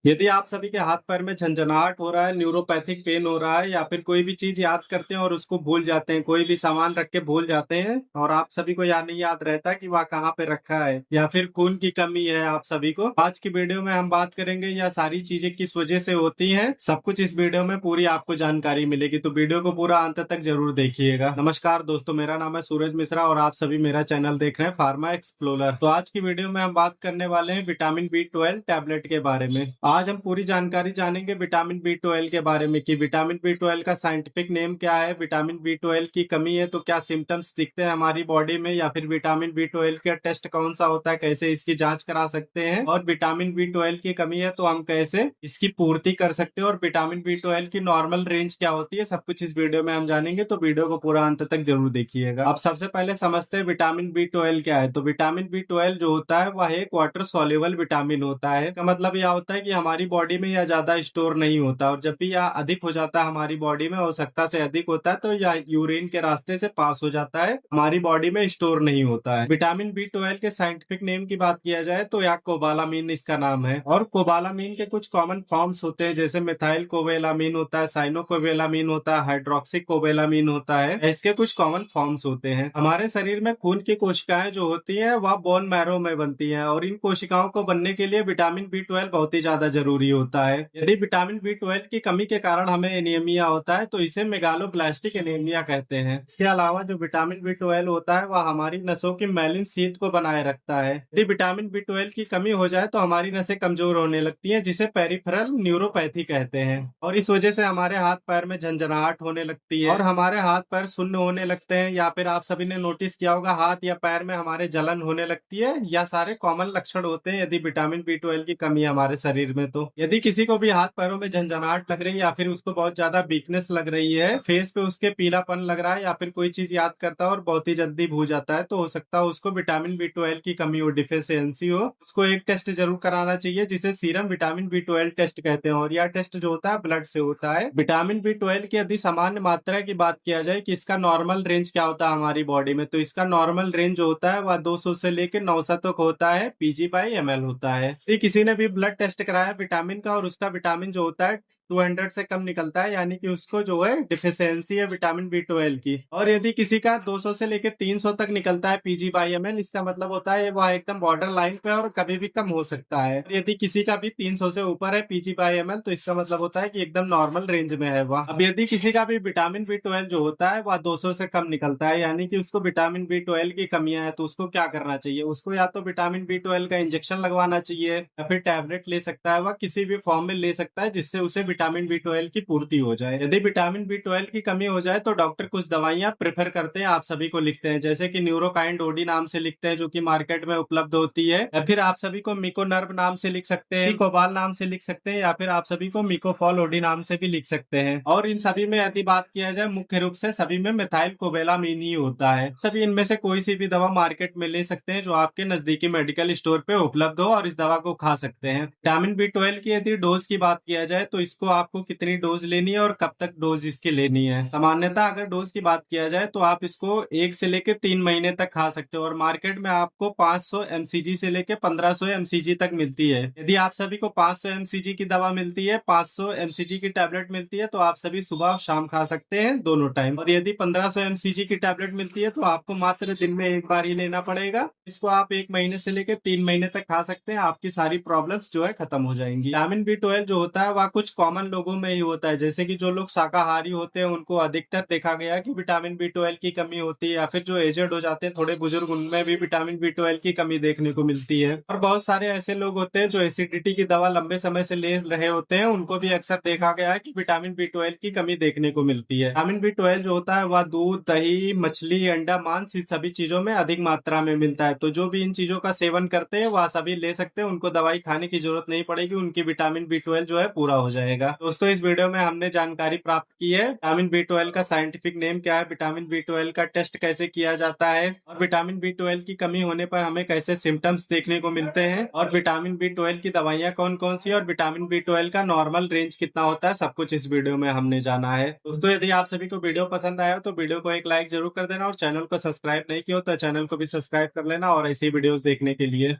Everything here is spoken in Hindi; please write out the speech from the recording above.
यदि आप सभी के हाथ पैर में झंझनाहट हो रहा है, न्यूरोपैथिक पेन हो रहा है या फिर कोई भी चीज याद करते हैं और उसको भूल जाते हैं, कोई भी सामान रख के भूल जाते हैं और आप सभी को याद नहीं याद रहता कि वह कहाँ पे रखा है, या फिर खून की कमी है आप सभी को, आज की वीडियो में हम बात करेंगे यह सारी चीजें किस वजह से होती हैं। सब कुछ इस वीडियो में पूरी आपको जानकारी मिलेगी, तो वीडियो को पूरा अंत तक जरूर देखिएगा। नमस्कार दोस्तों, मेरा नाम है सूरज मिश्रा और आप सभी मेरा चैनल देख रहे हैं फार्मा एक्सप्लोरर। तो आज की वीडियो में हम बात करने वाले हैं विटामिन B12 टैबलेट के बारे में। आज हम पूरी जानकारी जानेंगे विटामिन B12 के बारे में कि विटामिन B12 का साइंटिफिक नेम क्या है, विटामिन B12 की कमी है तो क्या सिम्टम्स दिखते हैं हमारी बॉडी में, या फिर विटामिन B12 का टेस्ट कौन सा होता है, कैसे इसकी जांच करा सकते हैं, और विटामिन B12 की कमी है तो हम कैसे इसकी पूर्ति कर सकते हैं, और विटामिन B12 की नॉर्मल रेंज क्या होती है, सब कुछ इस वीडियो में हम जानेंगे। तो वीडियो को पूरा अंत तक जरूर देखिएगा। अब सबसे पहले समझते हैं विटामिन B12 क्या है। तो विटामिन B12 जो होता है वह एक वाटर सॉल्युबल विटामिन होता है। इसका मतलब यह होता है कि हमारी बॉडी में यह ज्यादा स्टोर नहीं होता, और जब भी यह अधिक हो जाता है हमारी बॉडी में, आवश्यकता से अधिक होता है, तो यह यूरिन के रास्ते से पास हो जाता है, हमारी बॉडी में स्टोर नहीं होता है। विटामिन B12 के साइंटिफिक नेम की बात किया जाए तो यह कोबालामीन इसका नाम है, और कोबालामीन के कुछ कॉमन फॉर्म्स होते हैं, जैसे मिथाइल कोबेलामीन होता है, साइनो कोबेलामीन होता है, हाइड्रोक्सी कोबेलामीन होता है। इसके कुछ कॉमन फॉर्म्स होते हैं। हमारे शरीर में खून की कोशिकाएं जो होती हैं वह बोन मैरो में बनती हैं, और इन कोशिकाओं को बनने के लिए विटामिन B12 बहुत ही ज्यादा जरूरी होता है। यदि विटामिन B12 की कमी के कारण हमें एनीमिया होता है तो इसे मेगालोब्लास्टिक एनीमिया कहते हैं। इसके अलावा जो विटामिन B12 होता है वह हमारी नसों की मैलिन शीत को बनाए रखता है। यदि विटामिन B12 की कमी हो जाए तो हमारी नसें कमजोर होने लगती हैं, जिसे पेरिफेरल न्यूरोपैथी कहते हैं, और इस वजह से हमारे हाथ पैर में झंझनाहट होने लगती है और हमारे हाथ पैर सुन्न होने लगते हैं, या फिर आप सभी ने नोटिस किया होगा हाथ या पैर में हमारे जलन होने लगती है। यह सारे कॉमन लक्षण होते हैं यदि विटामिन B12 की कमी है हमारे शरीर में। तो यदि किसी को भी हाथ पैरों में झंझनाहट लग रही है, या फिर उसको बहुत ज्यादा वीकनेस लग रही है, फेस पे उसके पीलापन लग रहा है, या फिर कोई चीज याद करता है और बहुत ही जल्दी भूल जाता है, तो हो सकता है उसको विटामिन B12 की कमी हो, डिफिशियंसी हो। उसको एक टेस्ट जरूर कराना चाहिए जिसे सीरम विटामिन B12 टेस्ट कहते हैं, और यह टेस्ट जो होता है ब्लड से होता है। विटामिन B12 की यदि सामान्य मात्रा की बात किया जाए कि इसका नॉर्मल रेंज क्या होता है हमारी बॉडी में, तो इसका नॉर्मल रेंज जो होता है वह 200 से लेकर 900 तक होता है, PG/ml होता है। यदि किसी ने भी ब्लड टेस्ट कराया विटामिन का और उसका विटामिन जो होता है 200 से कम निकलता है, यानी कि उसको जो है डिफिशियंसी है विटामिन B12 की। और यदि किसी का 200 से लेकर 300 तक निकलता है PG/ml, इसका मतलब होता है वह एकदम बॉर्डर लाइन पे और कभी भी कम हो सकता है। और यदि किसी का भी 300 से ऊपर है PG/ml, तो इसका मतलब होता है कि एकदम नॉर्मल रेंज में है वह। अब यदि किसी का भी विटामिन B12 जो होता है वह 200 से कम निकलता है, यानी कि उसको विटामिन B12 की कमियां है, तो उसको क्या करना चाहिए? उसको या तो विटामिन B12 का इंजेक्शन लगवाना चाहिए, या फिर टैबलेट ले सकता है, वह किसी भी फॉर्म में ले सकता है जिससे उसे विटामिन B12 की पूर्ति हो जाए। यदि विटामिन B12 की कमी हो जाए तो डॉक्टर कुछ दवाइयां प्रेफर करते हैं, आप सभी को लिखते हैं, जैसे कि न्यूरोकाइंड OD नाम से लिखते हैं जो कि मार्केट में उपलब्ध होती है, या फिर आप सभी को मिकोनर्व नाम से लिख सकते हैं, कोबाल नाम से लिख सकते हैं, या फिर आप सभी को मिकोफॉल OD नाम से भी लिख सकते हैं। और इन सभी में यदि बात किया जाए मुख्य रूप से सभी में मिथाइल कोबेलामीन ही होता है। सभी इनमें से कोई सी भी दवा मार्केट में ले सकते हैं जो आपके नजदीकी मेडिकल स्टोर पे उपलब्ध हो, और इस दवा को खा सकते हैं। विटामिन B12 की यदि डोज की बात किया जाए तो इसको आपको कितनी डोज लेनी है और कब तक डोज इसकी लेनी है। सामान्यतः अगर डोज की बात किया जाए तो आप इसको 1 से लेकर 3 महीने तक खा सकते हो, और मार्केट में आपको 500 mcg से लेकर 1500 mcg तक मिलती है। यदि आप सभी को 500 mcg की दवा मिलती है, 500 mcg की टैबलेट मिलती है, तो आप सभी सुबह और शाम खा सकते हैं दोनों टाइम। और यदि 1500 mcg की टैबलेट मिलती है तो आपको मात्र दिन में एक बार ही लेना पड़ेगा। इसको आप 1 महीने से लेकर 3 महीने तक खा सकते हैं, आपकी सारी प्रॉब्लम्स जो है खत्म हो जाएंगी। विटामिन B12 जो होता है वह कुछ कॉमन लोगों में ही होता है, जैसे कि जो लोग शाकाहारी होते हैं उनको अधिकतर देखा गया कि विटामिन B12 की कमी होती है, या फिर जो एजेड हो जाते हैं थोड़े बुजुर्ग, उनमें भी विटामिन B12 की कमी देखने को मिलती है। और बहुत सारे ऐसे लोग होते हैं जो एसिडिटी की दवा लंबे समय से ले रहे होते हैं, उनको भी अक्सर देखा गया है कि विटामिन B12 की कमी देखने को मिलती है। विटामिन B12 जो होता है वह दूध, दही, मछली, अंडा, मांस, इस सभी चीजों में अधिक मात्रा में मिलता है। तो जो भी इन चीजों का सेवन करते हैं वह सभी ले सकते हैं, उनको दवाई खाने की जरूरत नहीं पड़ेगी, उनकी विटामिन B12 जो है पूरा हो जाएगा। दोस्तों, इस वीडियो में हमने जानकारी प्राप्त की है विटामिन B12 का साइंटिफिक नेम क्या है, विटामिन B12 का टेस्ट कैसे किया जाता है, और विटामिन B12 की कमी होने पर हमें कैसे सिम्टम्स देखने को मिलते हैं, और विटामिन B12 की दवाइयां कौन कौन सी, और विटामिन B12 का नॉर्मल रेंज कितना होता है, सब कुछ इस वीडियो में हमने जाना है। दोस्तों, यदि आप सभी को वीडियो पसंद आया हो तो वीडियो को एक लाइक जरूर कर देना, और चैनल को सब्सक्राइब नहीं किया हो तो चैनल को भी सब्सक्राइब कर लेना, और ऐसी वीडियोस देखने के लिए।